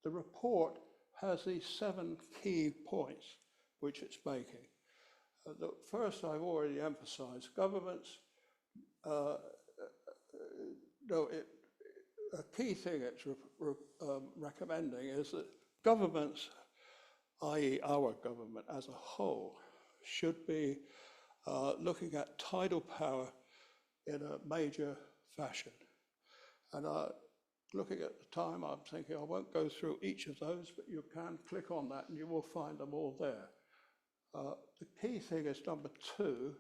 the report has these 7 key points which it's making. The first I've already emphasized, governments, a key thing it's recommending is that governments, i.e. our government as a whole, should be looking at tidal power in a major fashion. And looking at the time, I'm thinking I won't go through each of those, but you can click on that and you will find them all there. The key thing is number 2,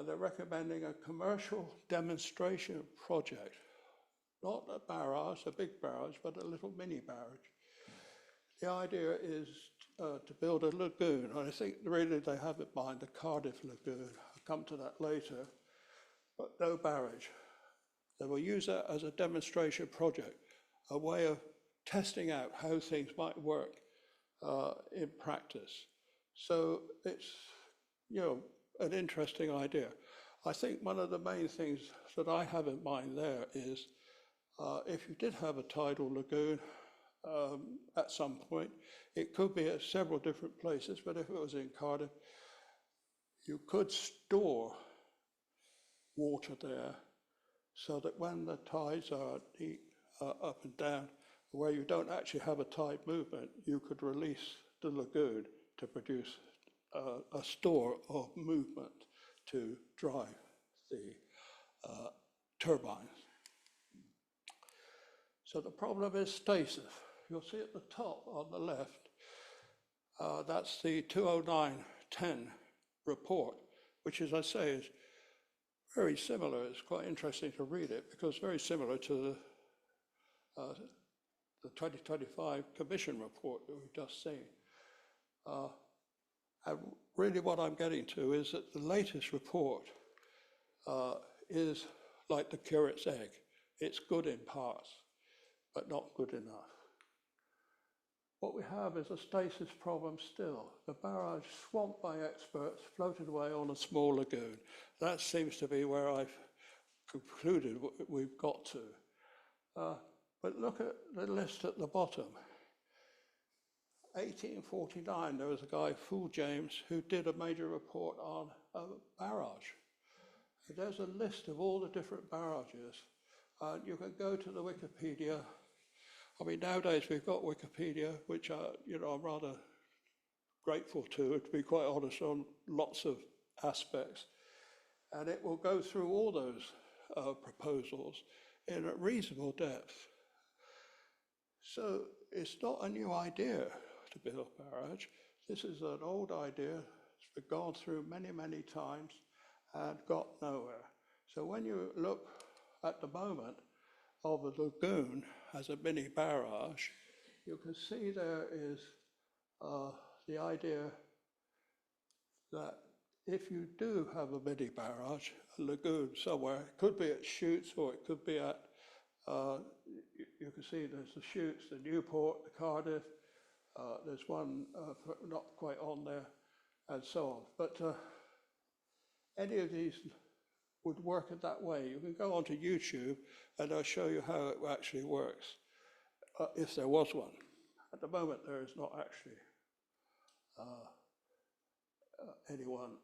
they're recommending a commercial demonstration project. Not a barrage, a big barrage, but a little mini barrage. The idea is to build a lagoon, and I think really they have in mind the Cardiff Lagoon. I'll come to that later, but no barrage. They will use that as a demonstration project, a way of testing out how things might work in practice. So it's, an interesting idea. I think one of the main things that I have in mind there is if you did have a tidal lagoon at some point, it could be at several different places, but if it was in Cardiff, you could store water there so that when the tides are up and down, where you don't actually have a tide movement, you could release the lagoon to produce a store of movement to drive the turbines. So the problem is stasis. You'll see at the top on the left, that's the 209-10 report, which, as I say, is very similar. It's quite interesting to read it because very similar to the 2025 Commission report that we've just seen. And really what I'm getting to is that the latest report is like the curate's egg. It's good in parts, but not good enough. What we have is a stasis problem still. The barrage, swamped by experts, floated away on a small lagoon. That seems to be where I've concluded we've got to. But look at the list at the bottom. 1849, there was a guy, Fool James, who did a major report on a barrage. And there's a list of all the different barrages. You can go to the Wikipedia. I mean, nowadays we've got Wikipedia, which I'm rather grateful to be quite honest, on lots of aspects. And it will go through all those proposals in a reasonable depth. So it's not a new idea to build a barrage. This is an old idea. It's been gone through many, many times and got nowhere. So when you look at the moment of a lagoon as a mini barrage, you can see there is the idea that if you do have a mini barrage, a lagoon somewhere, it could be at Chutes or it could be at, you can see there's the Chutes, the Newport, the Cardiff, there's one not quite on there, and so on. But any of these would work in that way. You can go onto YouTube and I'll show you how it actually works, if there was one. At the moment, there is not actually anyone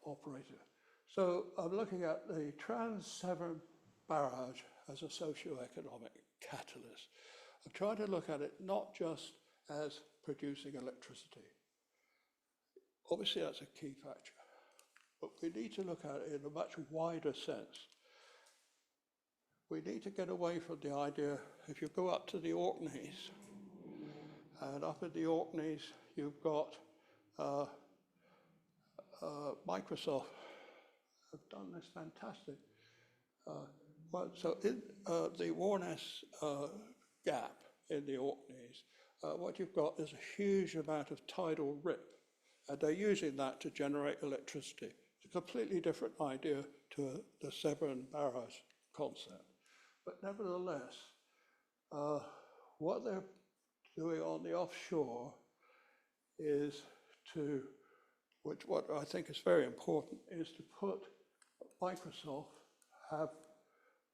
operating. So I'm looking at the Severn Barrage as a socio-economic catalyst. I'm trying to look at it not just as producing electricity. Obviously, that's a key factor. But we need to look at it in a much wider sense. We need to get away from the idea, if you go up to the Orkneys, and up in the Orkneys, you've got Microsoft have done this fantastic. So in the Warness gap in the Orkneys, what you've got is a huge amount of tidal rip, and they're using that to generate electricity. It's a completely different idea to the Severn Barrage concept. But nevertheless, what they're doing on the offshore is to, which what I think is very important, is to put Microsoft have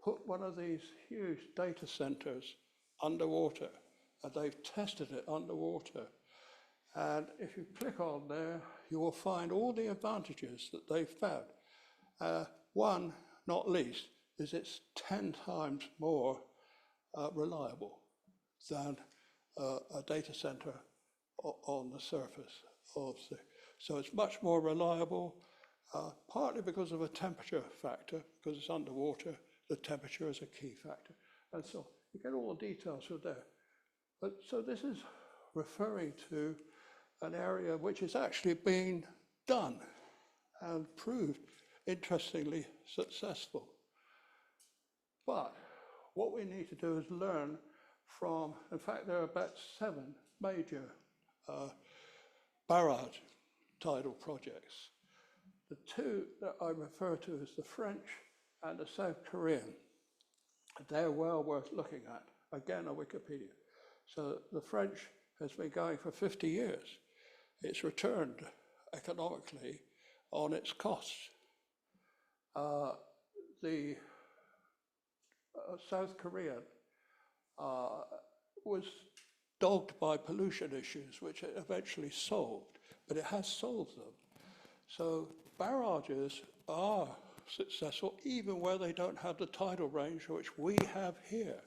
put one of these huge data centers underwater, and they've tested it underwater. And if you click on there, you will find all the advantages that they've found. One, not least, is it's 10 times more reliable than a data center on the surface of the. So it's much more reliable, partly because of a temperature factor, because it's underwater, the temperature is a key factor. and so you get all the details from there. But so this is referring to an area which is actually being done and proved interestingly successful. But what we need to do is learn from, in fact, there are about 7 major barrage tidal projects. The 2 that I refer to as the French and the South Korean. They're well worth looking at, again on Wikipedia. So the French has been going for 50 years. It's returned economically on its costs. The South Korean was dogged by pollution issues, which it eventually solved, but it has solved them. So barrages are successful even where they don't have the tidal range which we have here.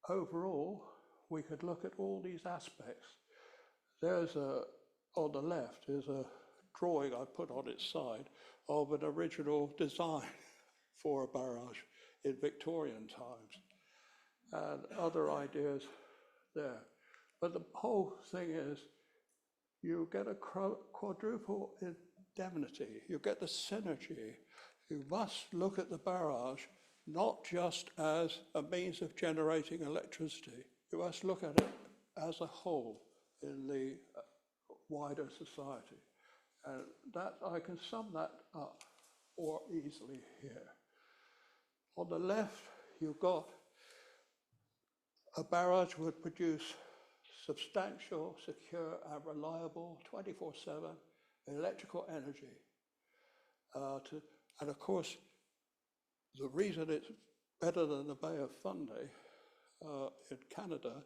Overall, we could look at all these aspects. There's on the left is a drawing I put on its side of an original design for a barrage in Victorian times, and other ideas there. But the whole thing is, you get a quadruple indemnity, you get the synergy. You must look at the barrage not just as a means of generating electricity, you must look at it as a whole in the wider society. And that I can sum that up more easily here. On the left, you've got a barrage would produce substantial, secure, and reliable 24/7 electrical energy. And of course, the reason it's better than the Bay of Fundy in Canada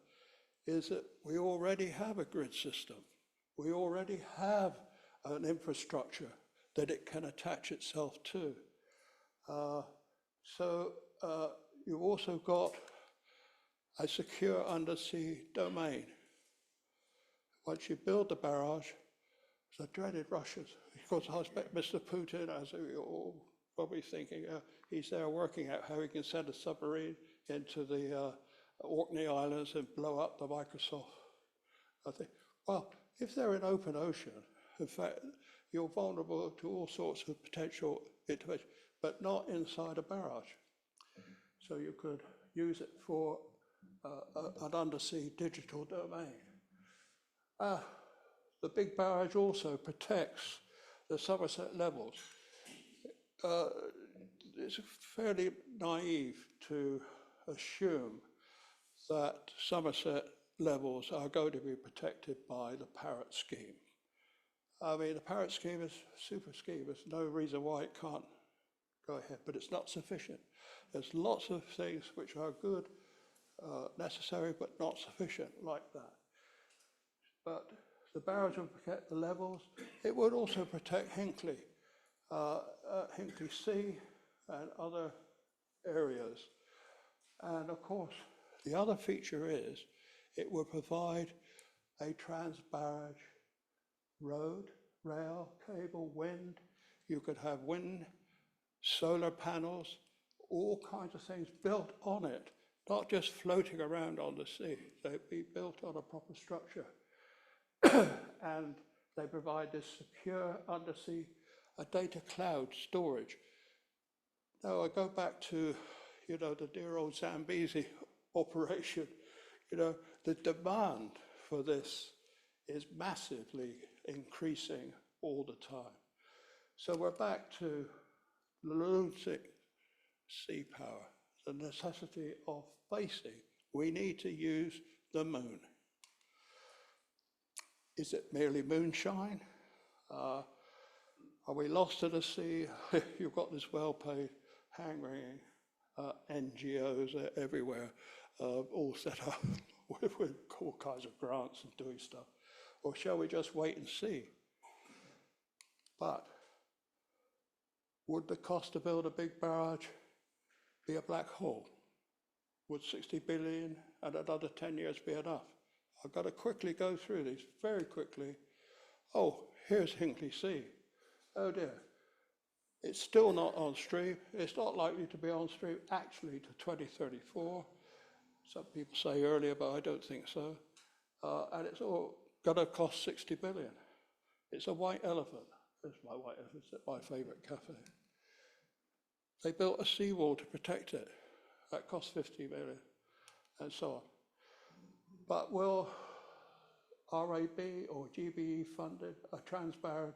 is that we already have a grid system. We already have an infrastructure that it can attach itself to. So you've also got a secure undersea domain. Once you build the barrage, the dreaded Russians, because I expect Mr. Putin, as you're all probably thinking, he's there working out how he can send a submarine into the Orkney Islands and blow up the Microsoft. I think, well, if they're in open ocean, in fact, you're vulnerable to all sorts of potential intervention, but not inside a barrage. So you could use it for an undersea digital domain. The big barrage also protects the Somerset levels. It's fairly naive to assume that Somerset levels are going to be protected by the Parrot scheme. I mean, the Parrot scheme is a super scheme. There's no reason why it can't go ahead, but it's not sufficient. There's lots of things which are good, necessary, but not sufficient like that. But the barrage will protect the levels. It would also protect Hinckley, Hinckley Sea and other areas. And of course, the other feature is it will provide a trans-barrage road, rail, cable, wind. You could have wind, solar panels, all kinds of things built on it, not just floating around on the sea. They'd be built on a proper structure. And they provide this secure undersea data cloud storage. Now I go back to, the dear old Zambezi operation. The demand for this is massively increasing all the time. So we're back to lunatic sea power, the necessity of facing. We need to use the moon. Is it merely moonshine? Are we lost at the sea? You've got this well-paid, hand-wringing NGOs everywhere, all set up with all kinds of grants and doing stuff. Or shall we just wait and see? But would the cost to build a big barrage be a black hole? Would 60 billion and another 10 years be enough? I've got to quickly go through these very quickly. Oh, here's Hinckley Sea. Oh dear. It's still not on stream. It's not likely to be on stream actually to 2034. Some people say earlier, but I don't think so. And it's all going to cost 60 billion. It's a white elephant. It's my white elephant, it's my favourite cafe. They built a seawall to protect it. That cost 50 million, and so on. But will RAB or GBE funded, a transparent,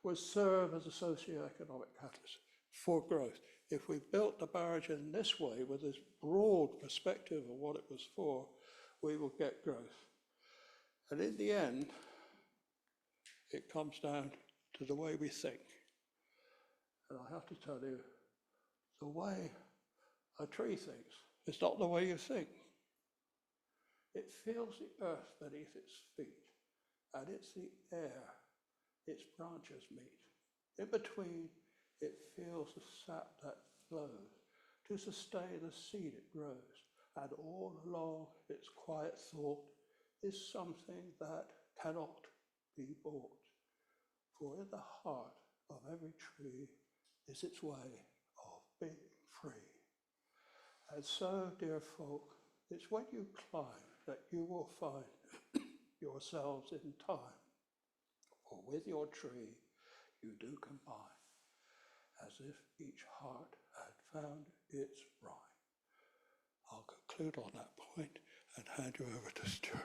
will serve as a socio-economic catalyst for growth? If we built the barrage in this way, with this broad perspective of what it was for, we will get growth. And in the end, it comes down to the way we think. And I have to tell you, the way a tree thinks is not the way you think. It feels the earth beneath its feet, and it's the air its branches meet. In between, it feels the sap that flows to sustain the seed it grows, and all along its quiet thought is something that cannot be bought. For in the heart of every tree is its way of being free. And so, dear folk, it's when you climb that you will find yourselves in time. For with your tree you do combine, as if each heart had found its rhyme. I'll conclude on that point and hand you over to Stuart.